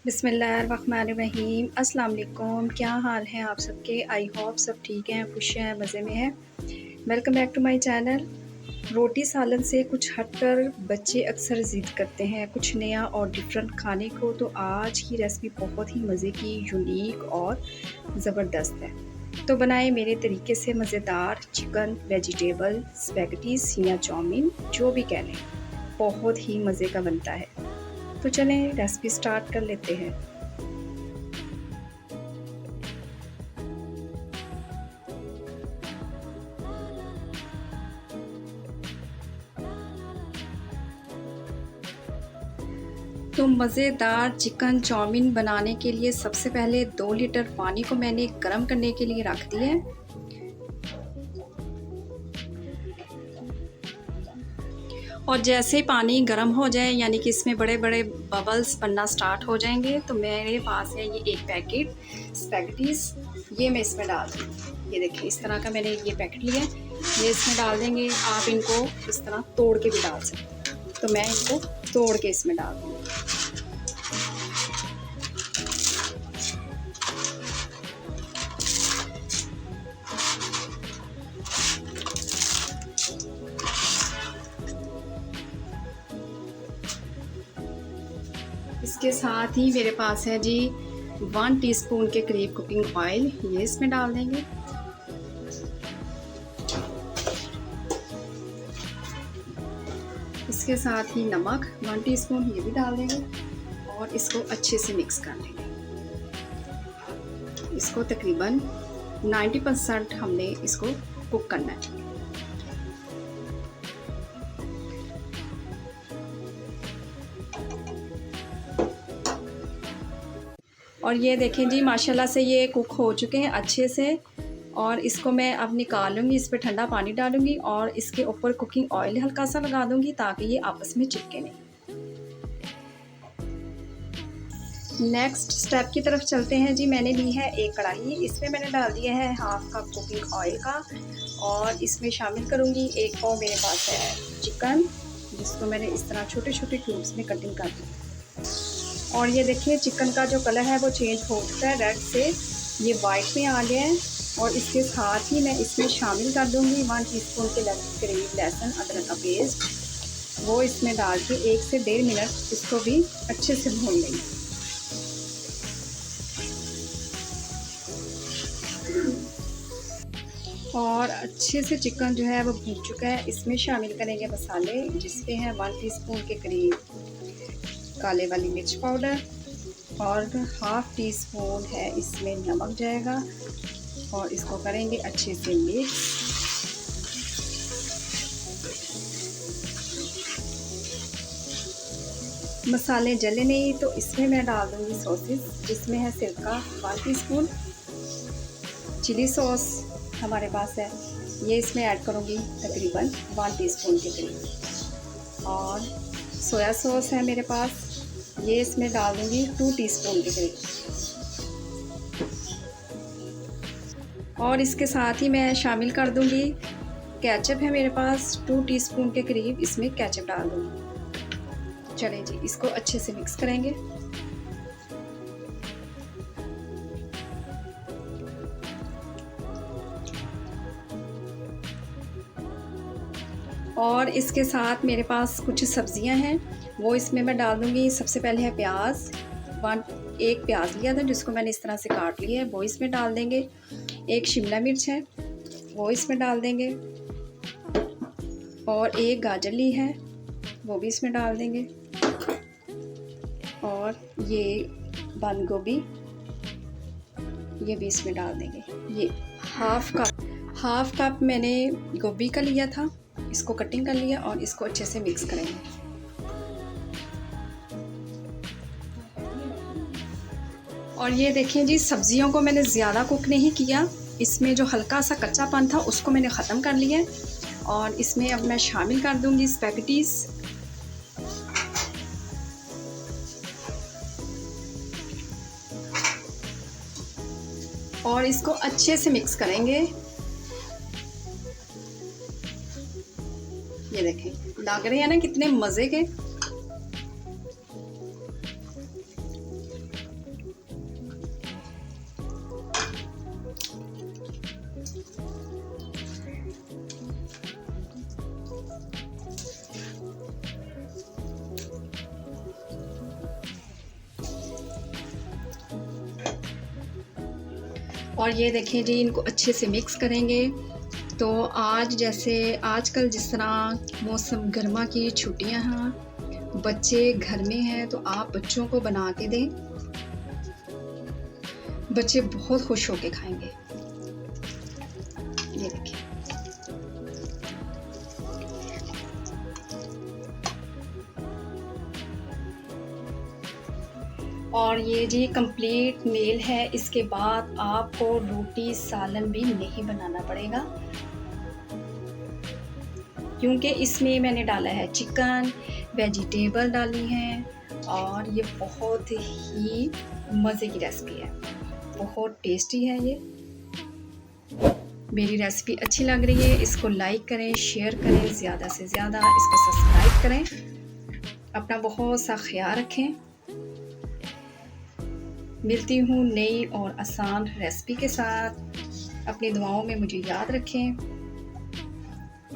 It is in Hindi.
बिस्मिल्लाहिर्रहमानिर्रहीम। अस्सलाम वालेकुम। क्या हाल है आप सबके? आई होप सब ठीक हैं, खुश हैं, मज़े में हैं। Welcome back to my channel. रोटी सालन से कुछ हटकर बच्चे अक्सर ज़िद करते हैं कुछ नया और डिफरेंट खाने को, तो आज की रेसिपी बहुत ही मज़े की, यूनिक और ज़बरदस्त है। तो बनाएं मेरे तरीके से मज़ेदार चिकन वेजिटेबल स्पैगेटीज या चाउमीन, जो भी कह लें, बहुत ही मज़े का बनता है। तो चलें रेसिपी स्टार्ट कर लेते हैं। तो मज़ेदार चिकन चाउमीन बनाने के लिए सबसे पहले 2 लीटर पानी को मैंने गर्म करने के लिए रख दिया है। और जैसे ही पानी गर्म हो जाए, यानी कि इसमें बड़े बड़े बबल्स बनना स्टार्ट हो जाएंगे, तो मेरे पास है ये एक पैकेट स्पैगेटीज, ये मैं इसमें डाल दूँगी। ये देखिए, इस तरह का मैंने ये पैकेट लिया है, ये इसमें डाल देंगे। आप इनको इस तरह तोड़ के भी डाल सकते हैं, तो मैं इनको तोड़ के इसमें डाल दूँगी। इसके साथ ही मेरे पास है जी 1 टीस्पून के करीब कुकिंग ऑयल, ये इसमें डाल देंगे। इसके साथ ही नमक 1 टीस्पून, ये भी डाल देंगे और इसको अच्छे से मिक्स कर लेंगे। इसको तकरीबन 90% हमने इसको कुक करना है। और ये देखें जी, माशाल्लाह से ये कुक हो चुके हैं अच्छे से। और इसको मैं अब निकालूंगी, इस पर ठंडा पानी डालूंगी और इसके ऊपर कुकिंग ऑयल हल्का सा लगा दूंगी, ताकि ये आपस में चिपके नहीं। नेक्स्ट स्टेप की तरफ चलते हैं जी। मैंने ली है एक कढ़ाई, इसमें मैंने डाल दिया है हाफ कप कुकिंग ऑयल का, और इसमें शामिल करूंगी 1 पाव मेरे पास है चिकन, जिसको मैंने इस तरह छोटे छोटे क्यूब्स में कटिंग कर दी। और ये देखिए, चिकन का जो कलर है वो चेंज हो चुका है, रेड से ये वाइट में आ गया है। और इसके साथ ही मैं इसमें शामिल कर दूंगी 1 टीस्पून के करीब लहसुन अदरक का पेस्ट, वो इसमें डाल के 1 से 1.5 मिनट इसको भी अच्छे से भून लेंगे। और अच्छे से चिकन जो है वो भून चुका है। इसमें शामिल करेंगे मसाले, जिसपे हैं 1 टीस्पून के करीब काले वाली मिर्च पाउडर, और हाफ टी स्पून है इसमें नमक जाएगा, और इसको करेंगे अच्छे से मिक्स। मसाले जले नहीं तो इसमें मैं डाल दूंगी सॉसेस, जिसमें है सिरका 1 टीस्पून, चिली सॉस हमारे पास है, ये इसमें ऐड करूंगी तकरीबन 1 टीस्पून के करीब, और सोया सॉस है मेरे पास, ये इसमें डाल दूंगी 2 टीस्पून के करीब। और इसके साथ ही मैं शामिल कर दूंगी केचप, है मेरे पास 2 टीस्पून के करीब, इसमें केचप डाल दूंगी। चलें जी, इसको अच्छे से मिक्स करेंगे। और इसके साथ मेरे पास कुछ सब्जियां हैं, वो इसमें मैं डाल दूंगी। सबसे पहले है प्याज, एक प्याज लिया था जिसको मैंने इस तरह से काट लिया है, वो इसमें डाल देंगे। एक शिमला मिर्च है, वो इसमें डाल देंगे। और एक गाजर ली है, वो भी इसमें डाल देंगे। और ये बंद गोभी, ये भी इसमें डाल देंगे। ये हाफ कप मैंने गोभी का लिया था, इसको कटिंग कर लिया, और इसको अच्छे से मिक्स करेंगे। और ये देखें जी, सब्जियों को मैंने ज़्यादा कुक नहीं किया, इसमें जो हल्का सा कच्चापन था उसको मैंने ख़त्म कर लिया। और इसमें अब मैं शामिल कर दूंगी स्पैगेटीज। और इसको अच्छे से मिक्स करेंगे। ये देखें, लग रहे हैं ना कितने मज़े के। और ये देखें जी, इनको अच्छे से मिक्स करेंगे। तो आज जैसे आजकल जिस तरह मौसम गर्मा की छुट्टियां हैं, बच्चे घर में हैं, तो आप बच्चों को बना के दें, बच्चे बहुत खुश होके खाएंगे। ये देखिए, और ये जी कंप्लीट मील है। इसके बाद आपको रोटी सालन भी नहीं बनाना पड़ेगा, क्योंकि इसमें मैंने डाला है चिकन, वेजिटेबल डाली हैं, और ये बहुत ही मज़े की रेसिपी है, बहुत टेस्टी है ये। मेरी रेसिपी अच्छी लग रही है, इसको लाइक करें, शेयर करें, ज़्यादा से ज़्यादा इसको सब्सक्राइब करें। अपना बहुत सा ख्याल रखें। मिलती हूँ नई और आसान रेसिपी के साथ। अपनी दुआओं में मुझे याद रखें।